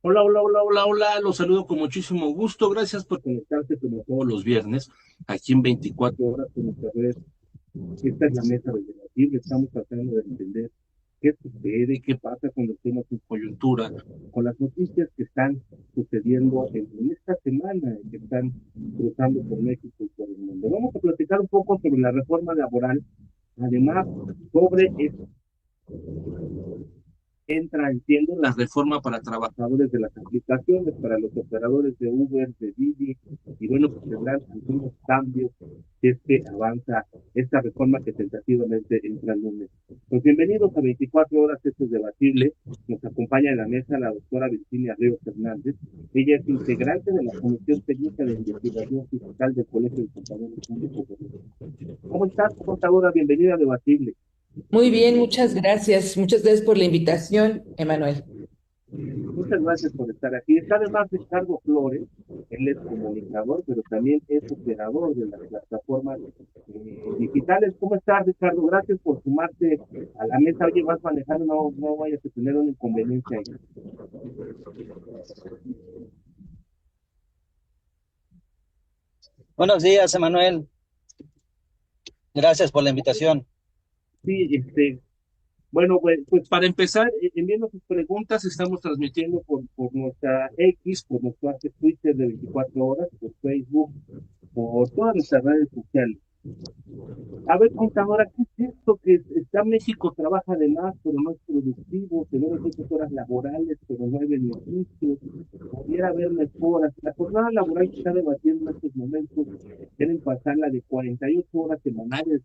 Hola, hola, hola, hola, hola, los saludo con muchísimo gusto. Gracias por conectarse como todos los viernes aquí en 24 horas con nuestra red. Esta es la mesa del debatible. Estamos tratando de entender qué sucede, qué pasa con los temas en coyuntura, con las noticias que están sucediendo en esta semana, que están cruzando por México y por el mundo. Vamos a platicar un poco sobre la reforma laboral, además sobre entra, entiendo, la reforma para trabajadores de las aplicaciones, para los operadores de Uber, de Didi, y bueno, pues tendrán algunos cambios si es que avanza esta reforma que tentativamente entra el lunes. Pues bienvenidos a 24 horas, esto es debatible. Nos acompaña en la mesa la doctora Virginia Ríos Hernández. Ella es integrante de la Comisión Técnica de Investigación Fiscal del Colegio de Contadores Públicos de México. ¿Cómo estás, contadora? Bienvenida a Debatible. Muy bien, muchas gracias. Muchas gracias por la invitación, Emanuel. Muchas gracias por estar aquí. Está además Ricardo Flores, él es comunicador, pero también es operador de las plataformas digitales. ¿Cómo estás, Ricardo? Gracias por sumarte a la mesa. Oye, vas manejando, no vayas a tener un inconveniente ahí. Buenos días, Emanuel. Gracias por la invitación. Sí, bueno, pues para empezar, enviando sus preguntas, estamos transmitiendo por nuestra X, por nuestro Twitter de 24 horas, por Facebook, por todas nuestras redes sociales. A ver, contadora, ¿qué es esto que está México trabaja de más, pero no es productivo? Tenemos 8 horas laborales, pero no hay beneficios. Pudiera haber mejoras. La jornada laboral que está debatiendo en estos momentos, quieren pasarla de 48 horas semanales,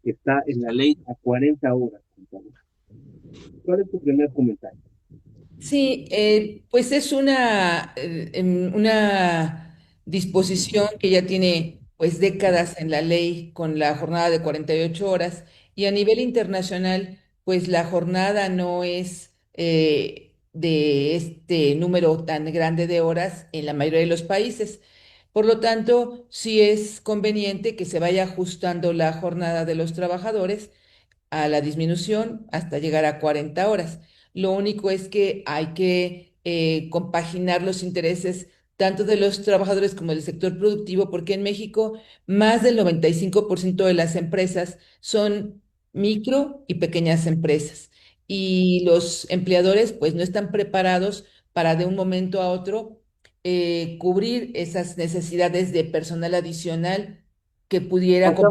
que está en la ley, a 40 horas, contadora. ¿Cuál es tu primer comentario? Sí, pues es una disposición que ya tiene pues décadas en la ley con la jornada de 48 horas y a nivel internacional pues la jornada no es de este número tan grande de horas en la mayoría de los países. Por lo tanto, sí es conveniente que se vaya ajustando la jornada de los trabajadores a la disminución hasta llegar a 40 horas. Lo único es que hay que compaginar los intereses tanto de los trabajadores como del sector productivo, porque en México más del 95% de las empresas son micro y pequeñas empresas. Y los empleadores pues no están preparados para de un momento a otro cubrir esas necesidades de personal adicional que pudiera... O sea,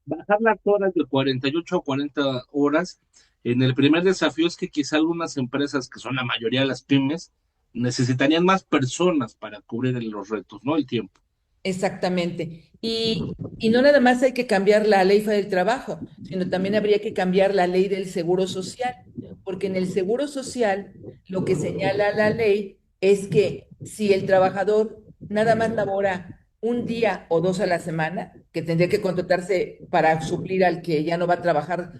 bajar las horas de 48 a 40 horas. En el primer desafío es que quizá algunas empresas, que son la mayoría de las pymes, necesitarían más personas para cubrir los retos, ¿no? El tiempo. Exactamente. Y no nada más hay que cambiar la ley del trabajo, sino también habría que cambiar la ley del seguro social, porque en el seguro social lo que señala la ley es que si el trabajador nada más labora un día o dos a la semana, que tendría que contratarse para suplir al que ya no va a trabajar,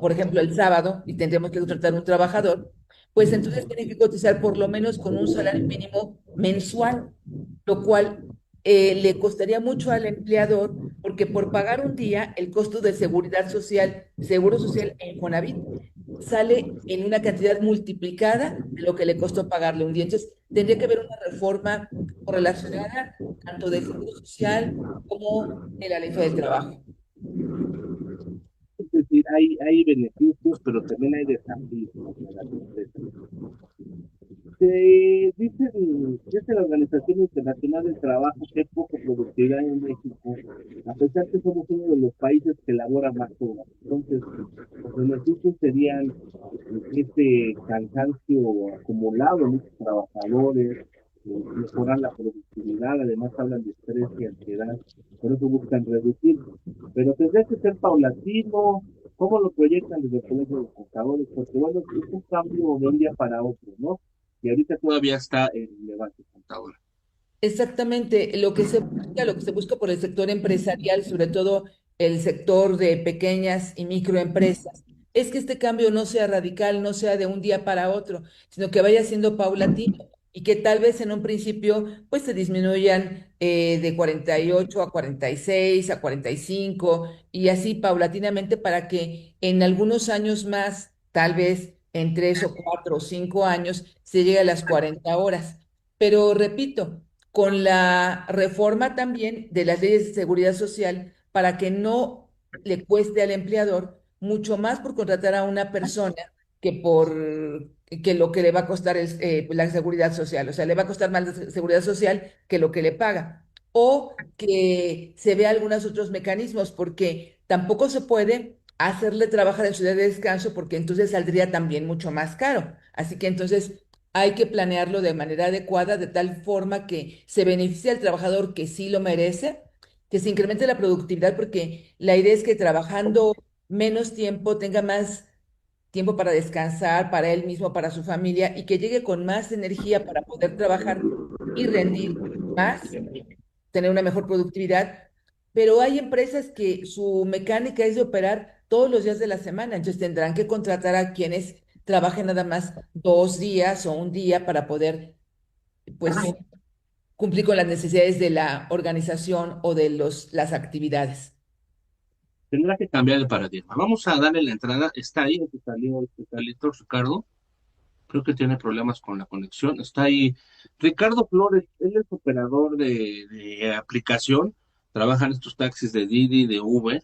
por ejemplo, el sábado, y tendríamos que contratar un trabajador, pues entonces tiene que cotizar por lo menos con un salario mínimo mensual, lo cual le costaría mucho al empleador porque por pagar un día el costo de seguridad social, seguro social en Infonavit sale en una cantidad multiplicada de lo que le costó pagarle un día. Entonces, tendría que haber una reforma correlacionada tanto del seguro social como de la ley del trabajo. Es decir, hay beneficios, pero también hay desafíos para las empresas. Dice la Organización Internacional del Trabajo que hay poca productividad en México, a pesar que somos uno de los países que elabora más horas. Entonces, los beneficios serían este cansancio acumulado en muchos trabajadores, mejorar la productividad, además hablan de estrés y ansiedad, por eso buscan reducir. Pero tendría que ser paulatino. ¿Cómo lo proyectan desde el Colegio de Contadores? Porque bueno, es un cambio de un día para otro, ¿no? Y ahorita todavía está en debate, contador. Exactamente, lo que se busca por el sector empresarial, sobre todo el sector de pequeñas y microempresas, es que este cambio no sea radical, no sea de un día para otro, sino que vaya siendo paulatino y que tal vez en un principio pues se disminuyan de 48 a 46 a 45 y así paulatinamente para que en algunos años más, tal vez en 3 o 4 o 5 años se llegue a las 40 horas. Pero repito, con la reforma también de las leyes de seguridad social, para que no le cueste al empleador mucho más por contratar a una persona que por que lo que le va a costar es la seguridad social. O sea, le va a costar más la seguridad social que lo que le paga. O que se vea algunos otros mecanismos, porque tampoco se puede hacerle trabajar en su día de descanso, porque entonces saldría también mucho más caro. Así que entonces hay que planearlo de manera adecuada, de tal forma que se beneficie al trabajador que sí lo merece, que se incremente la productividad, porque la idea es que trabajando menos tiempo tenga más tiempo para descansar, para él mismo, para su familia, y que llegue con más energía para poder trabajar y rendir más, tener una mejor productividad. Pero hay empresas que su mecánica es de operar todos los días de la semana, entonces tendrán que contratar a quienes trabajen nada más 2 días o un día para poder, pues, cumplir con las necesidades de la organización o de las actividades. Tendrá que cambiar el paradigma. Vamos a darle la entrada. Está ahí, está listo, Ricardo. Creo que tiene problemas con la conexión. Está ahí Ricardo Flores, él es operador de aplicación, trabaja en estos taxis de Didi, de Uber.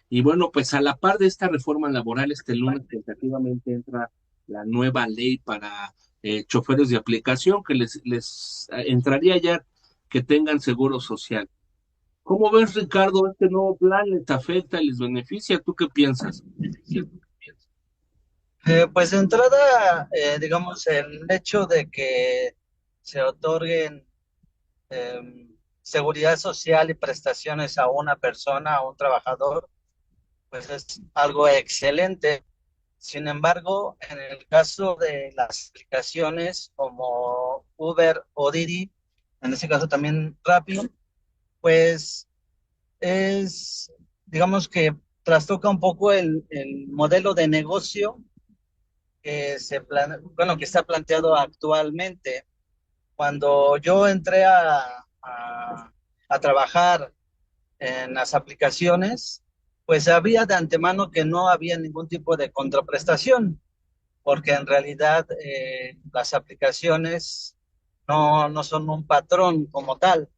Y bueno, pues a la par de esta reforma laboral, este lunes tentativamente entra la nueva ley para choferes de aplicación que les entraría ya que tengan seguro social. ¿Cómo ves, Ricardo, este nuevo plan les afecta, les beneficia? ¿Tú qué piensas? Pues de entrada, digamos, el hecho de que se otorguen seguridad social y prestaciones a una persona, a un trabajador, pues es algo excelente. Sin embargo, en el caso de las aplicaciones como Uber o Didi, en este caso también Rappi, pues es, digamos que trastoca un poco el modelo de negocio bueno, que está planteado actualmente. Cuando yo entré a trabajar en las aplicaciones, pues sabía de antemano que no había ningún tipo de contraprestación, porque en realidad las aplicaciones no son un patrón como tal.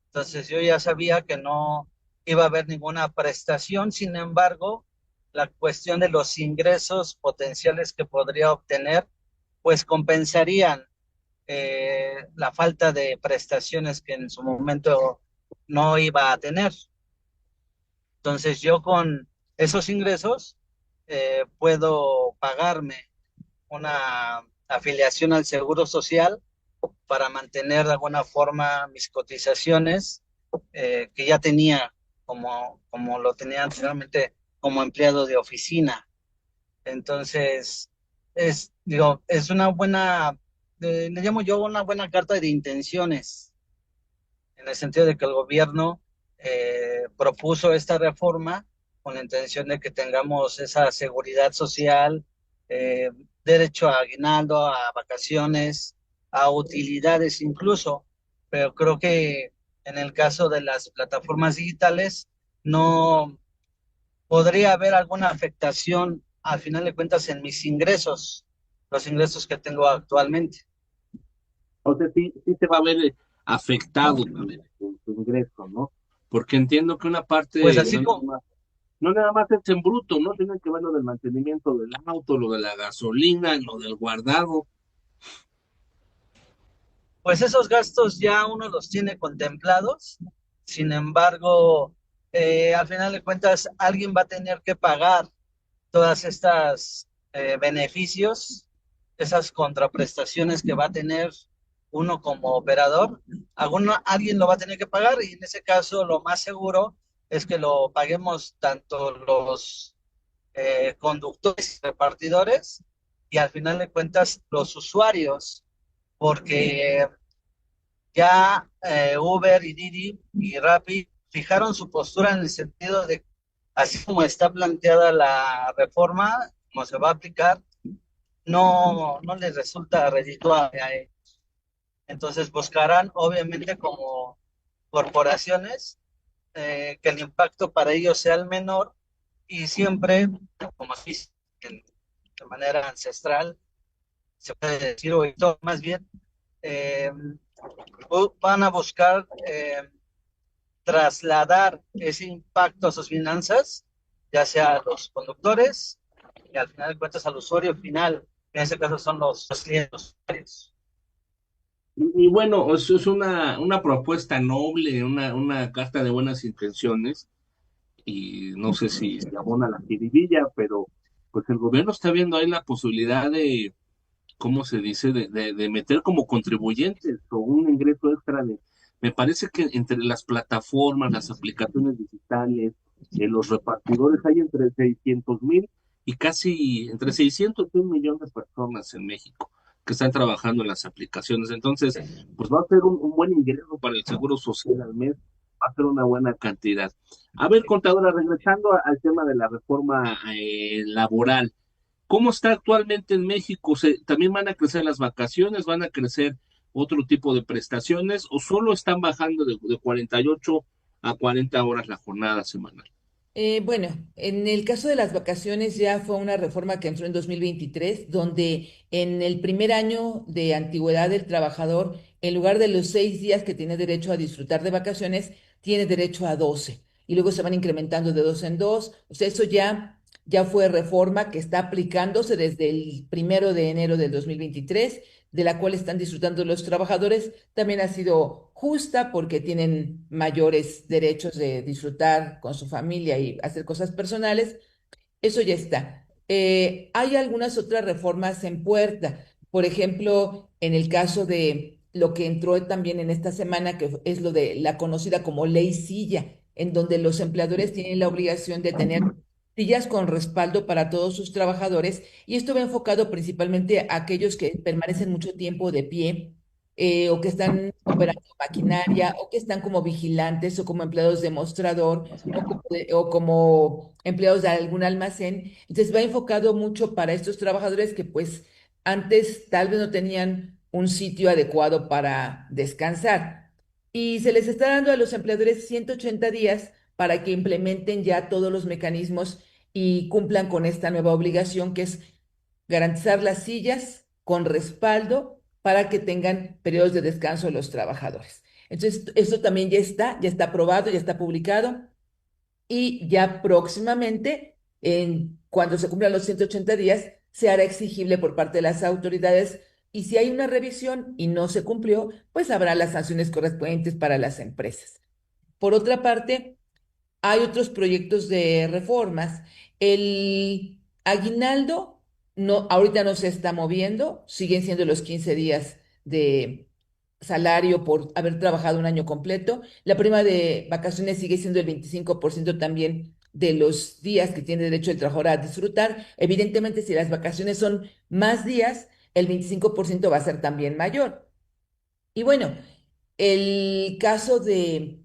Entonces yo ya sabía que no iba a haber ninguna prestación. Sin embargo, la cuestión de los ingresos potenciales que podría obtener, pues compensarían la falta de prestaciones que en su momento no iba a tener. Entonces yo con esos ingresos puedo pagarme una afiliación al Seguro Social para mantener de alguna forma mis cotizaciones que ya tenía como lo tenía anteriormente como empleado de oficina. Entonces, digo, es una buena, le llamo yo una buena carta de intenciones, en el sentido de que el gobierno propuso esta reforma con la intención de que tengamos esa seguridad social, eh, derecho a aguinaldo, a vacaciones, a utilidades incluso, pero creo que en el caso de las plataformas digitales no podría haber alguna afectación al final de cuentas en mis ingresos, los ingresos que tengo actualmente. O sea, sí te va a ver afectado también tu ingreso, ¿no? Porque entiendo que una Pues parte así como, no nada más es en bruto, ¿no? Tienen que ver lo del mantenimiento del auto, lo de la gasolina, lo del guardado. pues esos gastos ya uno los tiene contemplados. Sin embargo, al final de cuentas alguien va a tener que pagar todas estas beneficios, esas contraprestaciones que va a tener uno como operador. Alguien lo va a tener que pagar, y en ese caso lo más seguro es que lo paguemos tanto los conductores y repartidores, y al final de cuentas los usuarios, porque ya Uber y Didi y Rappi fijaron su postura en el sentido de, así como está planteada la reforma, como se va a aplicar, no les resulta redituable a ellos. Entonces buscarán, obviamente, como corporaciones, que el impacto para ellos sea el menor, y siempre, como se dice, de manera ancestral, se puede decir, o más bien, eh, van a buscar trasladar ese impacto a sus finanzas, ya sea a los conductores y al final de cuentas al usuario final, que en este caso son los clientes, los usuarios. Y bueno, eso es una propuesta noble, una carta de buenas intenciones, y no sé si se abona la jiribilla, pero pues el gobierno está viendo ahí la posibilidad de, ¿cómo se dice?, de meter como contribuyentes o un ingreso extra de, me parece que entre las plataformas, las aplicaciones digitales, los repartidores, hay entre 600,000 y casi entre 600 y 1 millón de personas en México que están trabajando en las aplicaciones. Entonces, pues va a ser un buen ingreso para el Seguro Social al mes, va a ser una buena cantidad. A ver, contadora, regresando al tema de la reforma laboral. ¿Cómo está actualmente en México? ¿También van a crecer las vacaciones? ¿Van a crecer otro tipo de prestaciones? ¿O solo están bajando de 48 a 40 horas la jornada semanal? Bueno, en el caso de las vacaciones ya fue una reforma que entró en 2023, donde en el primer año de antigüedad del trabajador, en lugar de los 6 días que tiene derecho a disfrutar de vacaciones, tiene derecho a 12. Y luego se van incrementando de dos en dos. O sea, eso ya fue reforma que está aplicándose desde el 1 de enero del 2023, de la cual están disfrutando los trabajadores. También ha sido justa porque tienen mayores derechos de disfrutar con su familia y hacer cosas personales. Eso ya está. Hay algunas otras reformas en puerta. Por ejemplo, en el caso de lo que entró también en esta semana, que es lo de la conocida como ley silla, en donde los empleadores tienen la obligación de tener sillas con respaldo para todos sus trabajadores, y esto va enfocado principalmente a aquellos que permanecen mucho tiempo de pie, o que están operando maquinaria, o que están como vigilantes o como empleados de mostrador, o como empleados de algún almacén. Entonces va enfocado mucho para estos trabajadores que pues antes tal vez no tenían un sitio adecuado para descansar. Y se les está dando a los empleadores 180 días para que implementen ya todos los mecanismos y cumplan con esta nueva obligación, que es garantizar las sillas con respaldo para que tengan periodos de descanso los trabajadores. Entonces, esto también ya está aprobado, ya está publicado, y ya próximamente, cuando se cumplan los 180 días, se hará exigible por parte de las autoridades, y si hay una revisión y no se cumplió, pues habrá las sanciones correspondientes para las empresas. Por otra parte, hay otros proyectos de reformas. El aguinaldo no, ahorita no se está moviendo, siguen siendo los 15 días de salario por haber trabajado un año completo. La prima de vacaciones sigue siendo el 25% también de los días que tiene derecho el trabajador a disfrutar. Evidentemente, si las vacaciones son más días, el 25% va a ser también mayor. Y bueno, el caso de,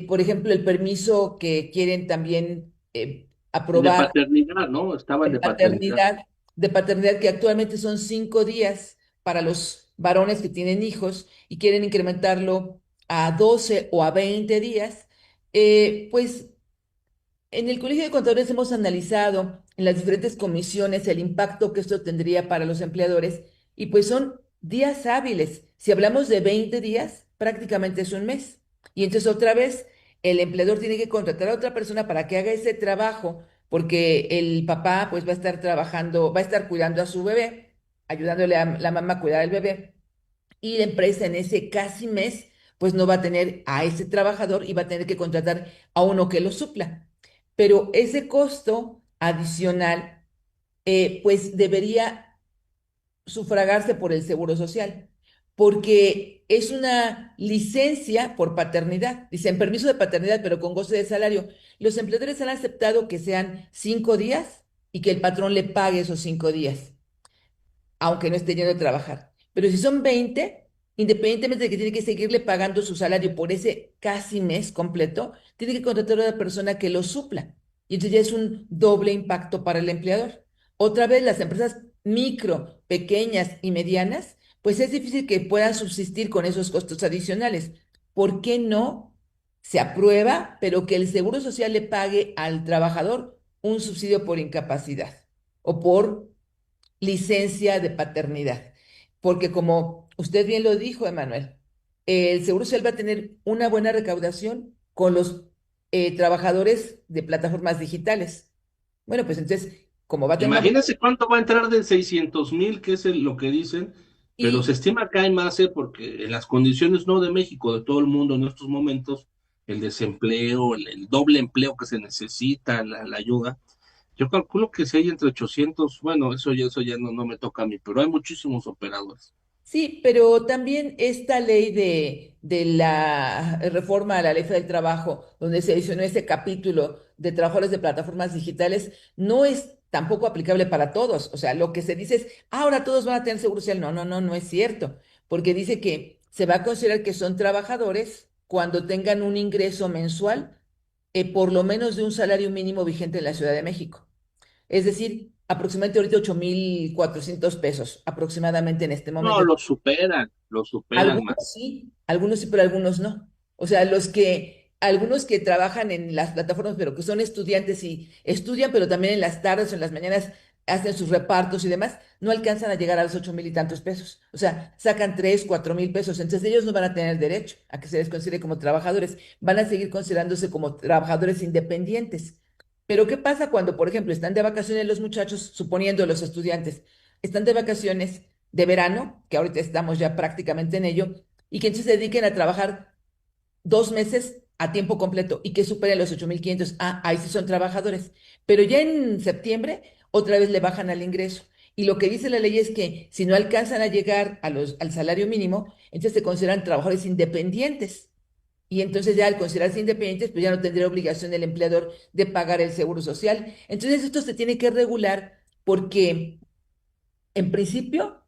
por ejemplo, el permiso que quieren también El de aprobar paternidad, ¿no? Estaba el de de paternidad. paternidad, de paternidad, que actualmente son 5 días para los varones que tienen hijos y quieren incrementarlo a 12 o a 20 días. Pues en el Colegio de Contadores hemos analizado en las diferentes comisiones el impacto que esto tendría para los empleadores, y pues son días hábiles. Si hablamos de 20 días, prácticamente es un mes. Y entonces otra vez el empleador tiene que contratar a otra persona para que haga ese trabajo, porque el papá pues va a estar trabajando, va a estar cuidando a su bebé, ayudándole a la mamá a cuidar al bebé, y la empresa en ese casi mes pues no va a tener a ese trabajador y va a tener que contratar a uno que lo supla. Pero ese costo adicional pues debería sufragarse por el Seguro Social, porque es una licencia por paternidad. Dicen permiso de paternidad, pero con goce de salario. Los empleadores han aceptado que sean 5 días y que el patrón le pague esos 5 días, aunque no esté yendo a trabajar. Pero si son 20, independientemente de que tiene que seguirle pagando su salario por ese casi mes completo, tiene que contratar a una persona que lo supla. Y entonces ya es un doble impacto para el empleador. Otra vez, las empresas micro, pequeñas y medianas, pues es difícil que puedan subsistir con esos costos adicionales. ¿Por qué no se aprueba, pero que el Seguro Social le pague al trabajador un subsidio por incapacidad o por licencia de paternidad. Porque como usted bien lo dijo, Emanuel, el Seguro Social va a tener una buena recaudación con los trabajadores de plataformas digitales. Bueno, pues entonces, como va a tener una buena... Imagínense cuánto va a entrar de 600,000, que es lo que dicen, pero Y se estima que hay más, porque en las condiciones no de México, de todo el mundo en estos momentos, el desempleo, el doble empleo que se necesita, la ayuda, yo calculo que si hay entre 800, bueno, eso ya no me toca a mí, pero hay muchísimos operadores. sí, pero también esta ley de la reforma a la ley del trabajo, donde se adicionó ese capítulo de trabajadores de plataformas digitales, no es tampoco aplicable para todos. O sea, lo que se dice es, ahora todos van a tener seguro social. No, no, no, no es cierto, porque dice que se va a considerar que son trabajadores cuando tengan un ingreso mensual, por lo menos de un salario mínimo vigente en la Ciudad de México. Es decir, aproximadamente ahorita 8,400 pesos, aproximadamente en este No, momento. lo superan más. Algunos sí, pero algunos no. O sea, algunos que trabajan en las plataformas, pero que son estudiantes y estudian, pero también en las tardes o en las mañanas hacen sus repartos y demás, no alcanzan a llegar a los 8,000 y tantos pesos. O sea, sacan 3, 4,000 pesos. Entonces ellos no van a tener derecho a que se les considere como trabajadores. Van a seguir considerándose como trabajadores independientes. Pero ¿qué pasa cuando, por ejemplo, están de vacaciones los muchachos, suponiendo los estudiantes, están de vacaciones de verano, que ahorita estamos ya prácticamente en ello, y que entonces se dediquen a trabajar 2 meses a tiempo completo y que superen los 8,500? Ah, ahí sí son trabajadores. Pero ya en septiembre, otra vez le bajan al ingreso. Y lo que dice la ley es que si no alcanzan a llegar al salario mínimo, entonces se consideran trabajadores independientes. Y entonces ya al considerarse independientes, pues ya no tendría obligación el empleador de pagar el seguro social. Entonces esto se tiene que regular porque en principio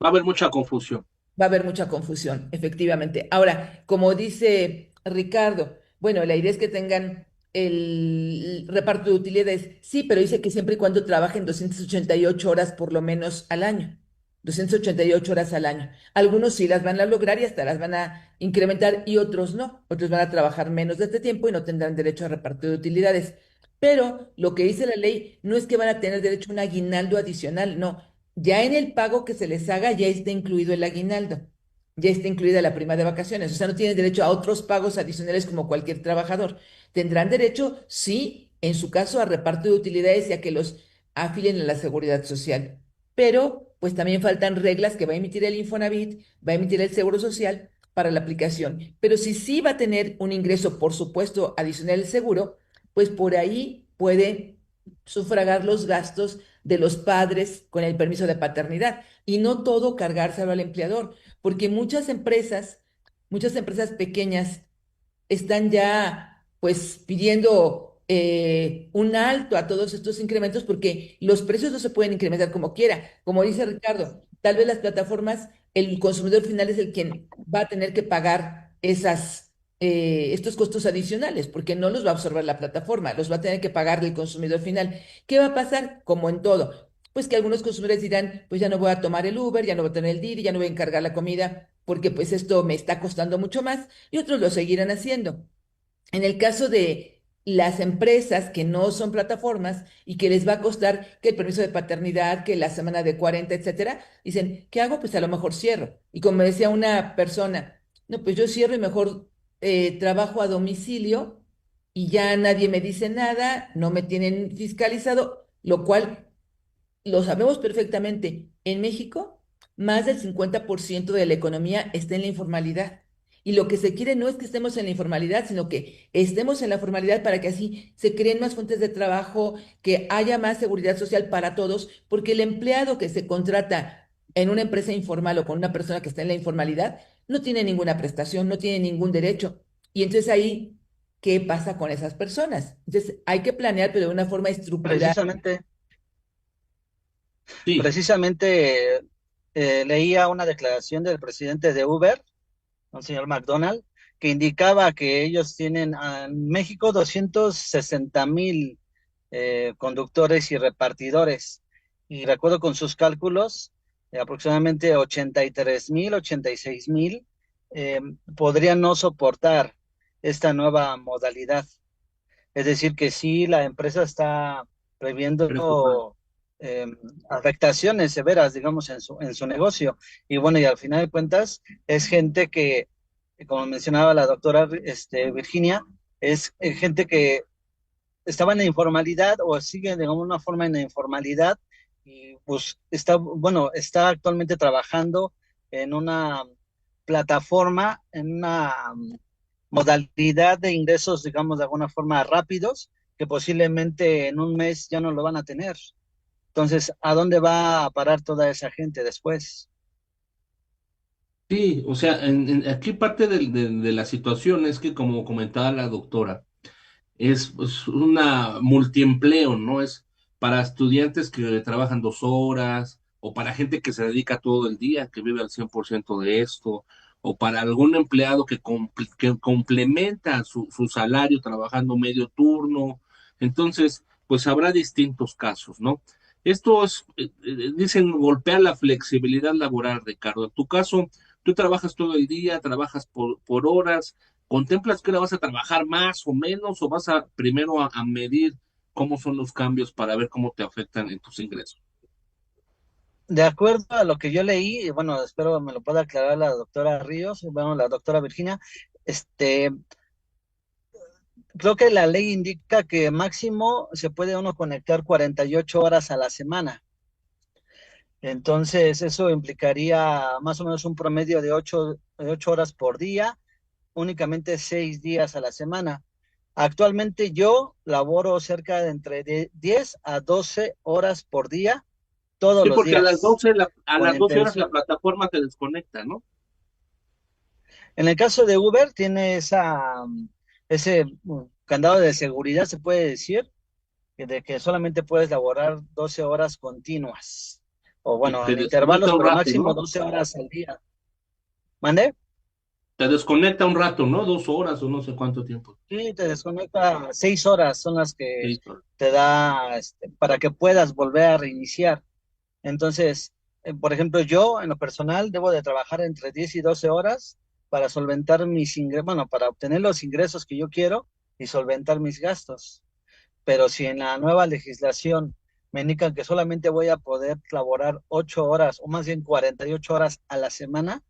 Va a haber mucha confusión. va a haber mucha confusión, efectivamente. Ahora, como dice Ricardo, bueno, la idea es que tengan el reparto de utilidades. Sí, pero dice que siempre y cuando trabajen 288 horas por lo menos al año. 288 horas al año. Algunos sí las van a lograr y hasta las van a incrementar y otros no. Otros van a trabajar menos de este tiempo y no tendrán derecho a reparto de utilidades. Pero lo que dice la ley no es que van a tener derecho a un aguinaldo adicional, no, ya en el pago que se les haga ya está incluido el aguinaldo, ya está incluida la prima de vacaciones, o sea, no tienen derecho a otros pagos adicionales como cualquier trabajador. Tendrán derecho, sí, en su caso, a reparto de utilidades y a que los afilen a la seguridad social. Pero, pues también faltan reglas que va a emitir el Infonavit, va a emitir el Seguro Social para la aplicación. Pero si sí va a tener un ingreso, por supuesto, adicional el seguro, pues por ahí puede sufragar los gastos de los padres con el permiso de paternidad y no todo cargárselo al empleador, porque muchas empresas pequeñas están ya pues pidiendo un alto a todos estos incrementos porque los precios no se pueden incrementar como quiera. Como dice Ricardo, tal vez las plataformas, el consumidor final es el quien va a tener que pagar estos costos adicionales porque no los va a absorber la plataforma, los va a tener que pagar el consumidor final. ¿Qué va a pasar? Como en todo. Pues que algunos consumidores dirán, pues ya no voy a tomar el Uber, ya no voy a tener el Didi, ya no voy a encargar la comida, porque pues esto me está costando mucho más, y otros lo seguirán haciendo. En el caso de las empresas que no son plataformas y que les va a costar que el permiso de paternidad, que la semana de 40, etcétera, dicen, ¿qué hago? Pues a lo mejor cierro. Y como decía una persona, no, pues yo cierro y mejor trabajo a domicilio y ya nadie me dice nada, no me tienen fiscalizado, lo cual lo sabemos perfectamente. En México, más del 50% de la economía está en la informalidad. Y lo que se quiere no es que estemos en la informalidad, sino que estemos en la formalidad para que así se creen más fuentes de trabajo, que haya más seguridad social para todos, porque el empleado que se contrata en una empresa informal o con una persona que está en la informalidad no tiene ninguna prestación, no tiene ningún derecho. Y entonces ahí, ¿qué pasa con esas personas? Entonces hay que planear, pero de una forma estructurada. Precisamente, Sí, precisamente leía una declaración del presidente de Uber, un señor McDonald, que indicaba que ellos tienen en México 260,000 conductores y repartidores. Y recuerdo con sus cálculos, aproximadamente 83,000, 86,000 eh, podrían no soportar esta nueva modalidad. Es decir, que sí, la empresa está preocupante. previendo eh, afectaciones severas, digamos, en su negocio. Y bueno, y al final de cuentas es gente que, como mencionaba la doctora Virginia, es gente que estaba en la informalidad o sigue de alguna forma en la informalidad y pues está, bueno, está actualmente trabajando en una plataforma, en una modalidad de ingresos, digamos, de alguna forma rápidos, que posiblemente en un mes ya no lo van a tener. Entonces, ¿a dónde va a parar toda esa gente después? Sí, o sea, aquí parte de la situación es que, como comentaba la doctora, es pues, una multiempleo, ¿no? Es para estudiantes que trabajan 2 horas, o para gente que se dedica todo el día, que vive al 100% de esto, o para algún empleado que complementa su salario trabajando medio turno. Entonces, pues habrá distintos casos, ¿no? Esto es, dicen, golpear la flexibilidad laboral, Ricardo. En tu caso, tú trabajas todo el día, trabajas por horas. ¿Contemplas que ahora vas a trabajar más o menos o vas a primero a medir cómo son los cambios para ver cómo te afectan en tus ingresos? De acuerdo a lo que yo leí, y bueno, espero me lo pueda aclarar la doctora Ríos, bueno, la doctora Virginia, este, creo que la ley indica que máximo se puede uno conectar 48 horas a la semana. Entonces, eso implicaría más o menos un promedio de 8 horas por día, únicamente 6 días a la semana. Actualmente yo laboro cerca de entre 10 a 12 horas por día, todos Sí, los porque a las días, 12 a con las la 12 horas la intención. plataforma te desconecta, ¿no? En el caso de Uber, tiene ese candado de seguridad, se puede decir, de que solamente puedes laborar 12 horas continuas, o Y bueno, te en desconecta intervalos, un pero rato, máximo ¿no? 12 horas al día. ¿Mande? Te desconecta un rato, ¿no? 2 horas o no sé cuánto tiempo. Sí, te desconecta 6 horas, son las que 6 horas. te da para que puedas volver a reiniciar. Entonces, por ejemplo, yo en lo personal debo de trabajar entre 10 y 12 horas para solventar mis ingresos, bueno, para obtener los ingresos que yo quiero y solventar mis gastos. Pero si en la nueva legislación me indican que solamente voy a poder laborar 8 horas o más bien 48 horas a la semana,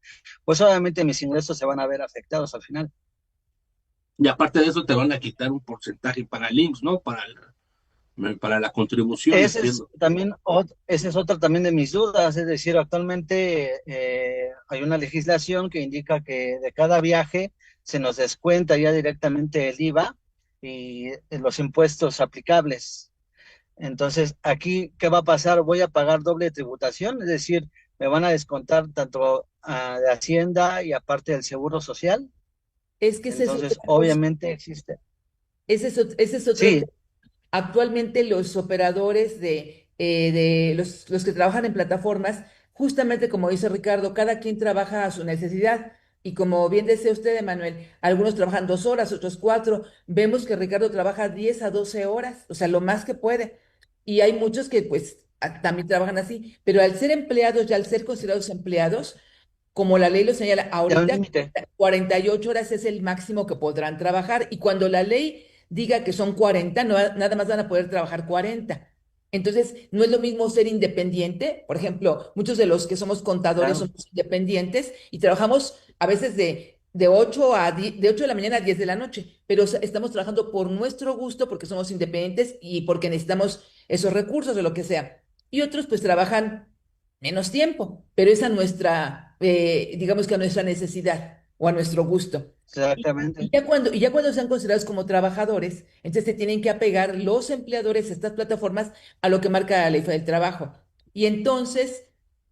pues obviamente mis ingresos se van a ver afectados al final. Y aparte de eso te van a quitar un porcentaje para el IMSS, ¿no? Para la contribución, Ese es entiendo. también, ese es otra también de mis dudas, es decir, actualmente hay una legislación que indica que de cada viaje se nos descuenta ya directamente el IVA y los impuestos aplicables. Entonces, aquí, ¿qué va a pasar? Voy a pagar doble tributación, es decir, me van a descontar tanto de Hacienda y aparte del Seguro Social. Es que esa es Entonces, otra cosa, obviamente existe. ese es otro. Sí, Actualmente los operadores de los que trabajan en plataformas, justamente como dice Ricardo, cada quien trabaja a su necesidad. Y como bien decía usted, Emanuel, algunos trabajan 2 horas, otros 4. Vemos que Ricardo trabaja 10 a 12 horas, o sea, lo más que puede. Y hay muchos que pues también trabajan así, pero al ser empleados y al ser considerados empleados, como la ley lo señala hay un ahorita, límite. 48 horas es el máximo que podrán trabajar y cuando la ley diga que son 40, no, nada más van a poder trabajar 40. Entonces, no es lo mismo ser independiente. Por ejemplo, muchos de los que somos contadores Claro, somos independientes y trabajamos a veces de 8 a 10, de 8 de la mañana a 10 de la noche, pero estamos trabajando por nuestro gusto porque somos independientes y porque necesitamos esos recursos o lo que sea. Y otros pues trabajan menos tiempo, pero es a nuestra, digamos que a nuestra necesidad o a nuestro gusto. exactamente. Y ya cuando sean considerados como trabajadores, entonces se tienen que apegar los empleadores de estas plataformas a lo que marca la ley del trabajo. Y entonces,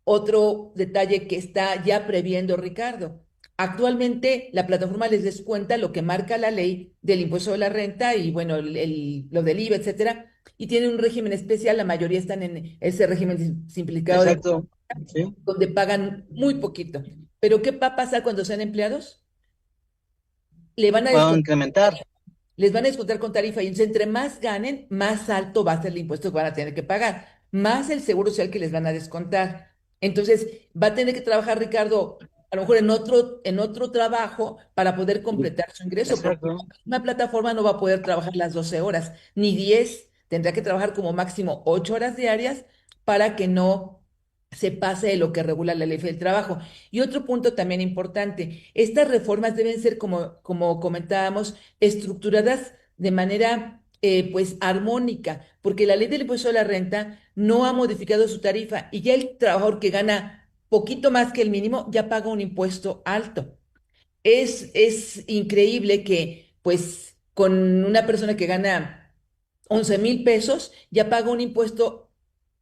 otro detalle que está ya previendo Ricardo. Actualmente la plataforma les descuenta lo que marca la ley del impuesto de la renta y bueno, lo del IVA, etcétera, y tienen un régimen especial, la mayoría están en ese régimen simplificado de Exacto. Sí. donde pagan muy poquito. Pero ¿qué va a pasar cuando sean empleados? Le van a Va a descontar, incrementar. les van a descontar con tarifa y entonces entre más ganen, más alto va a ser el impuesto que van a tener que pagar, más el seguro social que les van a descontar. Entonces va a tener que trabajar Ricardo a lo mejor en otro trabajo para poder completar su ingreso, porque Exacto. una plataforma no va a poder trabajar las 12 horas, ni 10, tendrá que trabajar como máximo 8 horas diarias para que no se pase de lo que regula la ley del trabajo. Y otro punto también importante, estas reformas deben ser, como comentábamos, estructuradas de manera pues armónica, porque la ley del impuesto a la renta no ha modificado su tarifa y ya el trabajador que gana poquito más que el mínimo ya paga un impuesto alto. Es increíble que, pues, con una persona que gana 11,000 pesos, ya paga un impuesto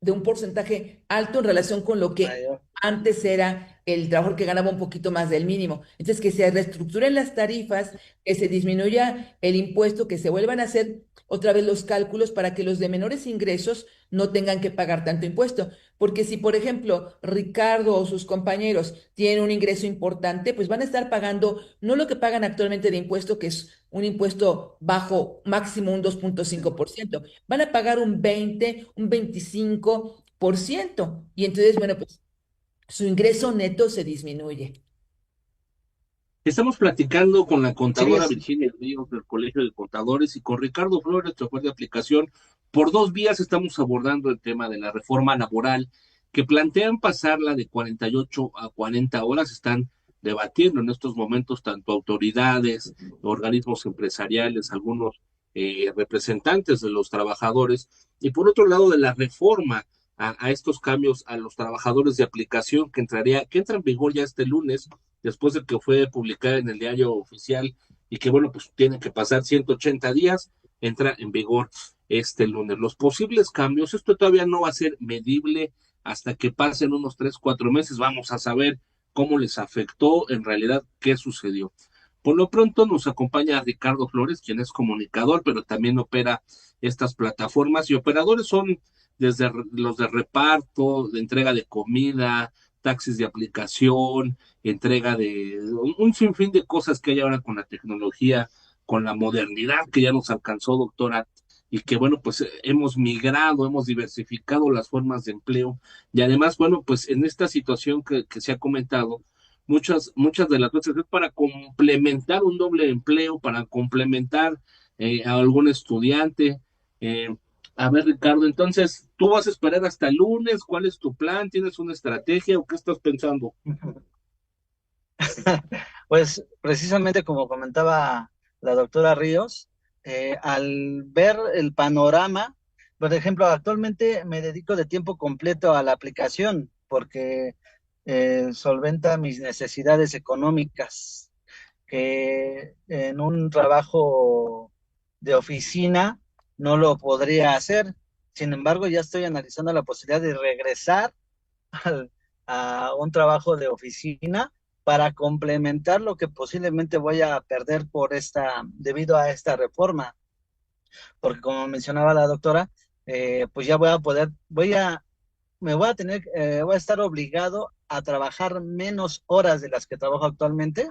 de un porcentaje alto en relación con lo que Mayor. antes era el trabajador que ganaba un poquito más del mínimo. Entonces, que se reestructuren las tarifas, que se disminuya el impuesto, que se vuelvan a hacer otra vez los cálculos para que los de menores ingresos no tengan que pagar tanto impuesto. Porque si, por ejemplo, Ricardo o sus compañeros tienen un ingreso importante, pues van a estar pagando no lo que pagan actualmente de impuesto, que es un impuesto bajo, máximo un 2,5%. Van a pagar un 20, un 25%. Y entonces, bueno, pues su ingreso neto se disminuye. Estamos platicando con la Sí, contadora Virginia Ríos del Colegio de Contadores y con Ricardo Flores, chofer de aplicación. Por 2 vías estamos abordando el tema de la reforma laboral que plantean pasarla de 48 a 40 horas. Están debatiendo en estos momentos tanto autoridades, organismos empresariales, algunos representantes de los trabajadores. Y por otro lado, de la reforma a estos cambios a los trabajadores de aplicación que entra en vigor ya este lunes después de que fue publicada en el diario oficial y que, bueno, pues tiene que pasar 180 días, entra en vigor este lunes. Los posibles cambios, esto todavía no va a ser medible hasta que pasen unos 3, 4 meses, vamos a saber cómo les afectó en realidad, qué sucedió. Por lo pronto nos acompaña Ricardo Flores, quien es comunicador, pero también opera estas plataformas y operadores son desde los de reparto, de entrega de comida, taxis de aplicación, entrega de un sinfín de cosas que hay ahora con la tecnología, con la modernidad que ya nos alcanzó, doctora, y que bueno, pues hemos migrado, hemos diversificado las formas de empleo y además, bueno, pues en esta situación que se ha comentado, muchas de las veces es para complementar un doble empleo, para complementar a algún estudiante. Eh, a ver, Ricardo, entonces, ¿tú vas a esperar hasta el lunes? ¿Cuál es tu plan? ¿Tienes una estrategia o qué estás pensando? pues precisamente como comentaba la doctora Ríos, al ver el panorama, por ejemplo, actualmente me dedico de tiempo completo a la aplicación porque solventa mis necesidades económicas, que en un trabajo de oficina no lo podría hacer. Sin embargo, ya estoy analizando la posibilidad de regresar al- a un trabajo de oficina para complementar lo que posiblemente voy a perder debido a esta reforma, porque como mencionaba la doctora, pues ya voy a poder, voy a estar obligado a trabajar menos horas de las que trabajo actualmente.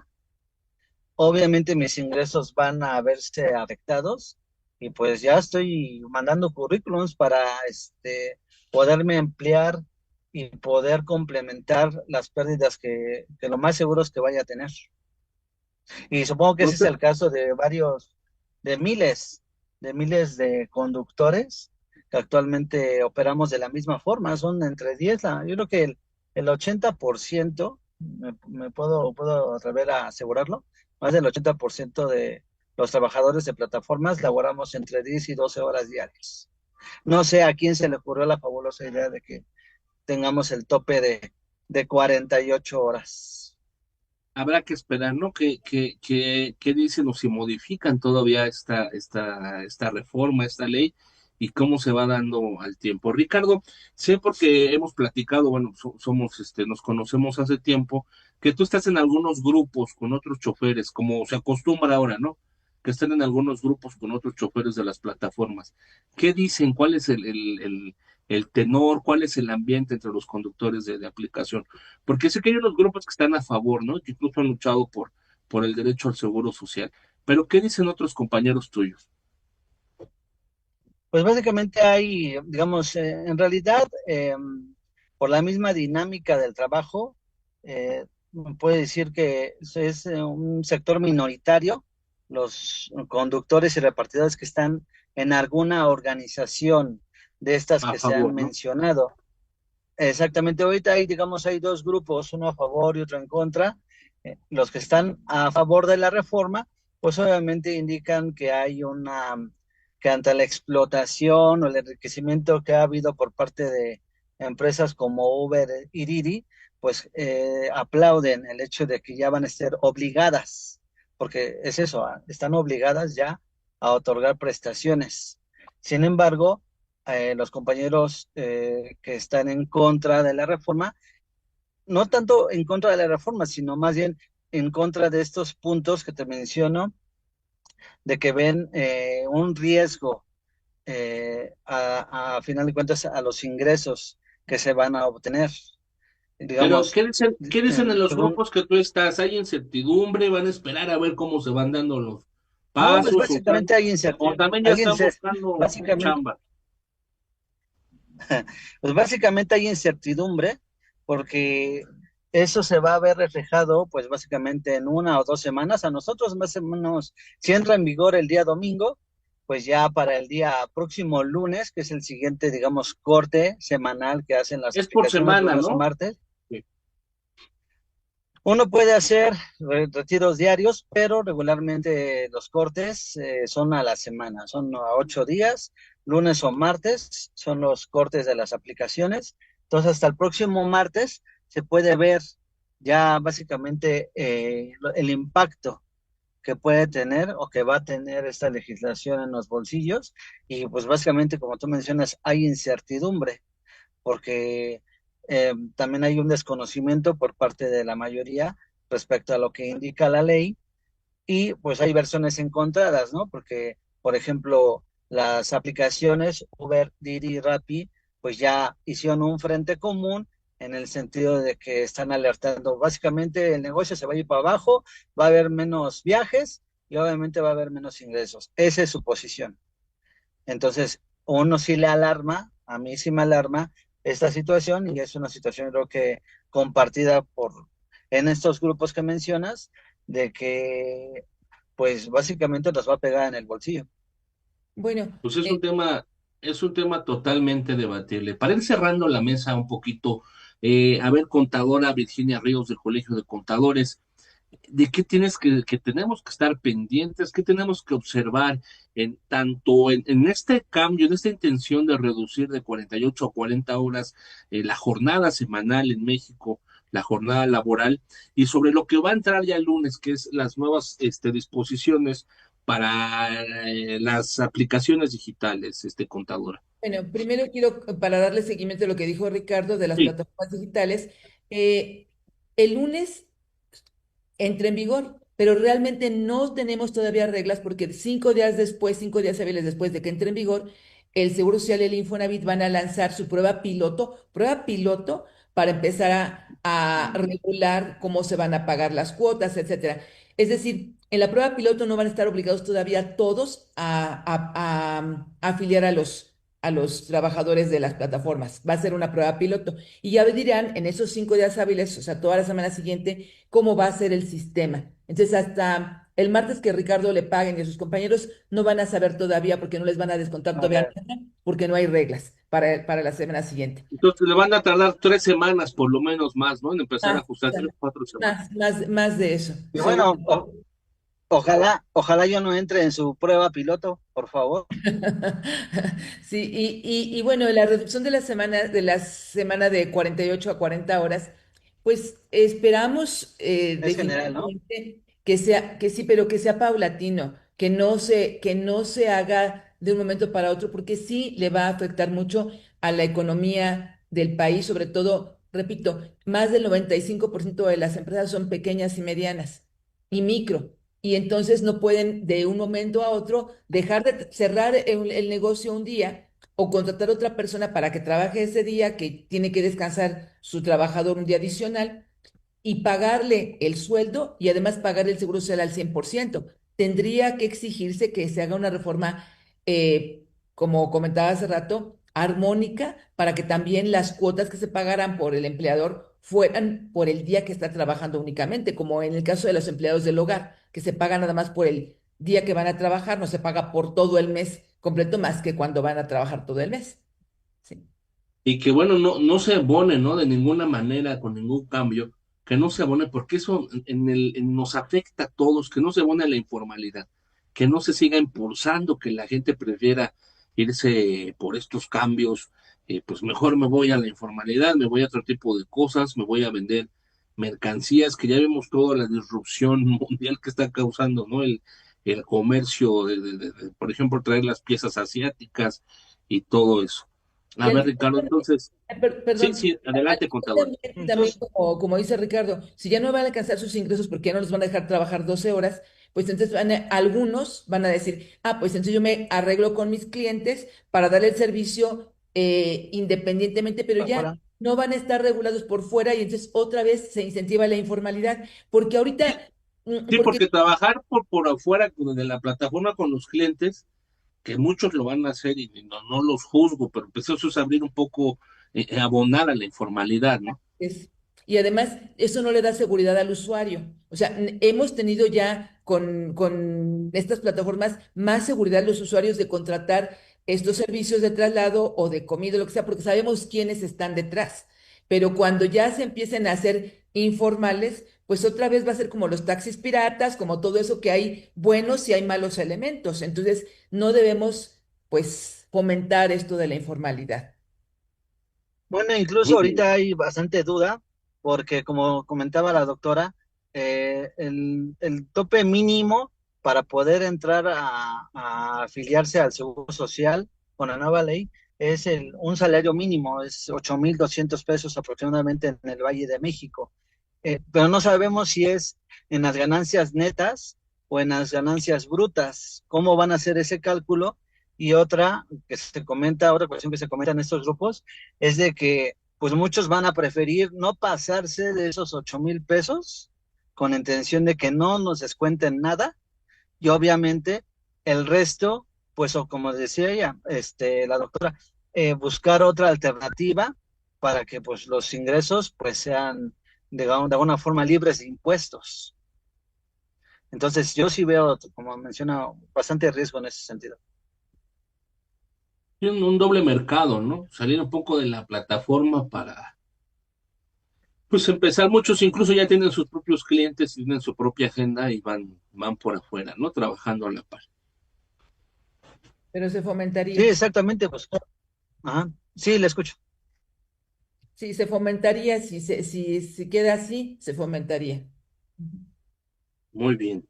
Obviamente mis ingresos van a verse afectados y pues ya estoy mandando currículums para poderme emplear y poder complementar las pérdidas que lo más seguro es que vaya a tener. Y supongo que No ese es sé. el caso de de miles de conductores que actualmente operamos de la misma forma. Son entre 10, yo creo que el 80%, puedo atrever a asegurarlo, más del 80% de los trabajadores de plataformas laboramos entre 10 y 12 horas diarias. No sé a quién se le ocurrió la fabulosa idea de que tengamos el tope de 48 horas. Habrá que esperar, ¿no? ¿Qué dicen o si modifican todavía esta reforma, esta ley y cómo se va dando al tiempo? Ricardo, sé porque hemos platicado, bueno, somos, nos conocemos hace tiempo, que tú estás en algunos grupos con otros choferes, como se acostumbra ahora, ¿no? Que están en algunos grupos con otros choferes de las plataformas. ¿Qué dicen? ¿Cuál es el tenor? ¿Cuál es el ambiente entre los conductores de aplicación? Porque sé que hay unos grupos que están a favor, ¿no? Que incluso han luchado por el derecho al seguro social. Pero, ¿qué dicen otros compañeros tuyos? Pues básicamente hay, digamos, en realidad, por la misma dinámica del trabajo, puede decir que es un sector minoritario, los conductores y repartidores que están en alguna organización de estas A que se han favor, ¿no? mencionado. exactamente, ahorita hay, digamos, hay dos grupos, uno a favor y otro en contra. Los que están a favor de la reforma, pues obviamente indican que hay que ante la explotación o el enriquecimiento que ha habido por parte de empresas como Uber y Didi, pues aplauden el hecho de que ya van a ser obligadas, porque es eso, están obligadas ya a otorgar prestaciones. Sin embargo, los compañeros que están en contra de la reforma, no tanto en contra de la reforma, sino más bien en contra de estos puntos que te menciono, de que ven un riesgo a final de cuentas a los ingresos que se van a obtener. Pero, Digamos, qué dicen en los según, grupos que tú estás? ¿Hay incertidumbre? ¿Van a esperar a ver cómo se van dando los no, pues pasos? básicamente hay O incertidumbre, también ya están buscando básicamente, chamba? pues básicamente hay incertidumbre porque eso se va a ver reflejado pues básicamente en 1 o 2 semanas. A nosotros más o menos, si entra en vigor el día domingo, pues ya para el día próximo lunes, que es el siguiente, digamos, corte semanal que hacen las Es por aplicaciones semana, lunes o ¿no? martes, Sí. uno puede hacer retiros diarios, pero regularmente los cortes son a la semana, son a 8 días, lunes o martes son los cortes de las aplicaciones. Entonces, hasta el próximo martes se puede ver ya básicamente el impacto que puede tener o que va a tener esta legislación en los bolsillos. Y pues básicamente, como tú mencionas, hay incertidumbre porque también hay un desconocimiento por parte de la mayoría respecto a lo que indica la ley y pues hay versiones encontradas, ¿no? Porque, por ejemplo, las aplicaciones Uber, Didi, Rappi, pues ya hicieron un frente común en el sentido de que están alertando, básicamente el negocio se va a ir para abajo, va a haber menos viajes y obviamente va a haber menos ingresos. Esa es su posición. Entonces, uno sí le alarma, a mí sí me alarma esta situación y es una situación creo que compartida en estos grupos que mencionas, de que pues básicamente nos va a pegar en el bolsillo. Bueno, Pues es un tema totalmente debatible. Para ir cerrando la mesa un poquito, a ver, contadora Virginia Ríos del Colegio de Contadores, ¿de qué que tenemos que estar pendientes? ¿Qué tenemos que observar en tanto en este cambio, en esta intención de reducir de 48 a 40 horas la jornada semanal en México, la jornada laboral, y sobre lo que va a entrar ya el lunes, que es las nuevas disposiciones para las aplicaciones digitales, contadora? bueno, primero quiero, para darle seguimiento a lo que dijo Ricardo de las Sí, plataformas digitales, eh, el lunes entra en vigor, pero realmente no tenemos todavía reglas porque 5 días después, 5 días hábiles después de que entre en vigor, el Seguro Social y el Infonavit van a lanzar su prueba piloto para empezar a regular cómo se van a pagar las cuotas, etcétera. Es decir, en la prueba piloto no van a estar obligados todavía todos a afiliar a los trabajadores de las plataformas. Va a ser una prueba piloto. Y ya dirán en esos 5 días hábiles, o sea, toda la semana siguiente, cómo va a ser el sistema. Entonces, hasta el martes que Ricardo le paguen y a sus compañeros no van a saber todavía porque no les van a descontar todavía Ok. nada, porque no hay reglas para la semana siguiente. entonces le van a tardar 3 semanas por lo menos más, ¿no? En empezar a Más, ajustar 3, 4 semanas. más de eso, Y bueno, seguro. ojalá yo no entre en su prueba piloto, por favor. Sí, y bueno, la reducción de la semana de 48 a 40 horas, pues esperamos Es general, ¿no? definitivamente que sí, pero que sea paulatino, que no se haga de un momento para otro, porque sí le va a afectar mucho a la economía del país, sobre todo, repito, más del 95% de las empresas son pequeñas y medianas y micro y entonces no pueden de un momento a otro dejar de cerrar el negocio un día o contratar a otra persona para que trabaje ese día que tiene que descansar su trabajador un día adicional y pagarle el sueldo y además pagarle el seguro social al 100%. Tendría que exigirse que se haga una reforma, como comentaba hace rato, armónica para que también las cuotas que se pagaran por el empleador fueran por el día que está trabajando únicamente, como en el caso de los empleados del hogar, que se paga nada más por el día que van a trabajar, no se paga por todo el mes completo más que cuando van a trabajar todo el mes. Sí. y que bueno, no se abone, ¿no? De ninguna manera, con ningún cambio, que no se abone, porque eso nos afecta a todos, que no se abone a la informalidad, que no se siga impulsando, que la gente prefiera irse por estos cambios, pues mejor me voy a la informalidad, me voy a otro tipo de cosas, me voy a vender mercancías, que ya vemos toda la disrupción mundial que está causando, ¿no? El comercio, por ejemplo, traer las piezas asiáticas y todo eso. Y A ver, Ricardo, entonces, sí, perdón, sí, adelante, contador. también como dice Ricardo, si ya no van a alcanzar sus ingresos porque ya no los van a dejar trabajar 12 horas, pues entonces algunos van a decir, ah, pues entonces yo me arreglo con mis clientes para dar el servicio independientemente, pero ya Afuera. no van a estar regulados por fuera y entonces otra vez se incentiva la informalidad, porque Sí, ahorita, sí, porque porque trabajar por afuera de la plataforma con los clientes, que muchos lo van a hacer y no los juzgo, pero pues eso es abrir un poco, abonar a la informalidad, ¿no? es, y además, eso no le da seguridad al usuario. O sea, hemos tenido ya con estas plataformas más seguridad los usuarios de contratar estos servicios de traslado o de comida, lo que sea, porque sabemos quiénes están detrás. Pero cuando ya se empiecen a hacer informales, pues otra vez va a ser como los taxis piratas, como todo eso que hay buenos y hay malos elementos. Entonces, no debemos, pues, fomentar esto de la informalidad. Bueno, incluso Muy bien. ahorita hay bastante duda, porque como comentaba la doctora, el tope mínimo para poder entrar a afiliarse al Seguro Social con la nueva ley es un salario mínimo, es 8,200 pesos aproximadamente en el Valle de México. Pero no sabemos si es en las ganancias netas o en las ganancias brutas. ¿Cómo van a hacer ese cálculo? Y otra que se comenta, otra cuestión que se comenta en estos grupos, es de que pues muchos van a preferir no pasarse de esos 8,000 pesos con intención de que no nos descuenten nada y obviamente el resto, pues o como decía ella, la doctora, buscar otra alternativa para que pues los ingresos pues sean digamos, de alguna forma libres de impuestos. Entonces yo sí veo, como menciona, bastante riesgo en ese sentido. Tienen un doble mercado, ¿no? Salir un poco de la plataforma para, pues empezar, muchos incluso ya tienen sus propios clientes, tienen su propia agenda y van por afuera, ¿no? Trabajando a la par. Pero se Sí, fomentaría. exactamente, pues, ajá, sí, le escucho. Sí, se fomentaría, si queda así, se fomentaría. Ujú. Muy bien.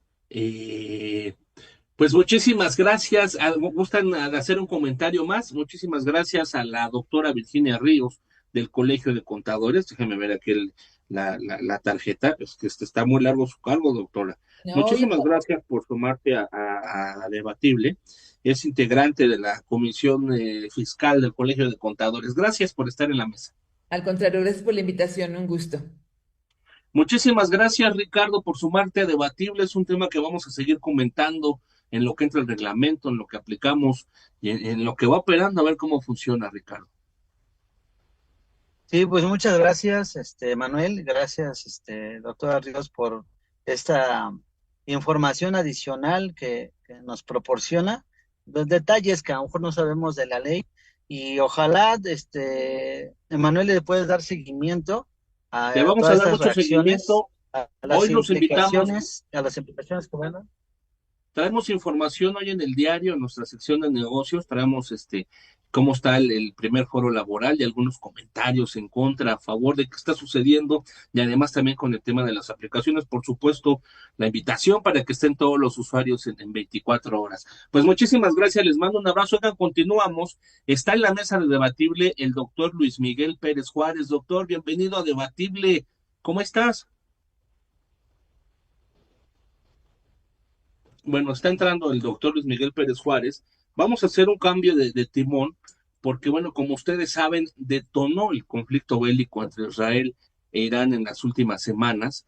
Pues muchísimas gracias. ¿Gustan hacer un comentario más? Muchísimas gracias a la doctora Virginia Ríos del Colegio de Contadores. Déjeme ver aquí la tarjeta. Es que está muy largo su cargo, doctora. No, y Muchísimas gracias por sumarte a Debatible. Es integrante de la Comisión Fiscal del Colegio de Contadores. Gracias por estar en la mesa. al contrario, gracias por la invitación, un gusto. Muchísimas gracias, Ricardo, por sumarte a Debatible. Es un tema que vamos a seguir comentando en lo que entra el reglamento, en lo que aplicamos y en lo que va operando, a ver cómo funciona, Ricardo. Sí, pues muchas gracias, Manuel, gracias, doctora Ríos, por esta información adicional que nos proporciona, los detalles que a lo mejor no sabemos de la ley, y ojalá, Manuel, le puedes dar seguimiento Le a vamos a todas dar estas mucho reacciones, seguimiento. Hoy los invitamos. a las implicaciones que van a. Traemos información hoy en el diario, en nuestra sección de negocios, traemos cómo está el primer foro laboral y algunos comentarios en contra, a favor de qué está sucediendo, y además también con el tema de las aplicaciones, por supuesto, la invitación para que estén todos los usuarios en 24 horas. Pues muchísimas gracias, les mando un abrazo. Oigan, continuamos. Está en la mesa de Debatible el doctor Luis Miguel Pérez Juárez. Doctor, bienvenido a Debatible. ¿Cómo estás? Bueno, está entrando el doctor Luis Miguel Pérez Juárez. Vamos a hacer un cambio de timón, porque, bueno, como ustedes saben, detonó el conflicto bélico entre Israel e Irán en las últimas semanas.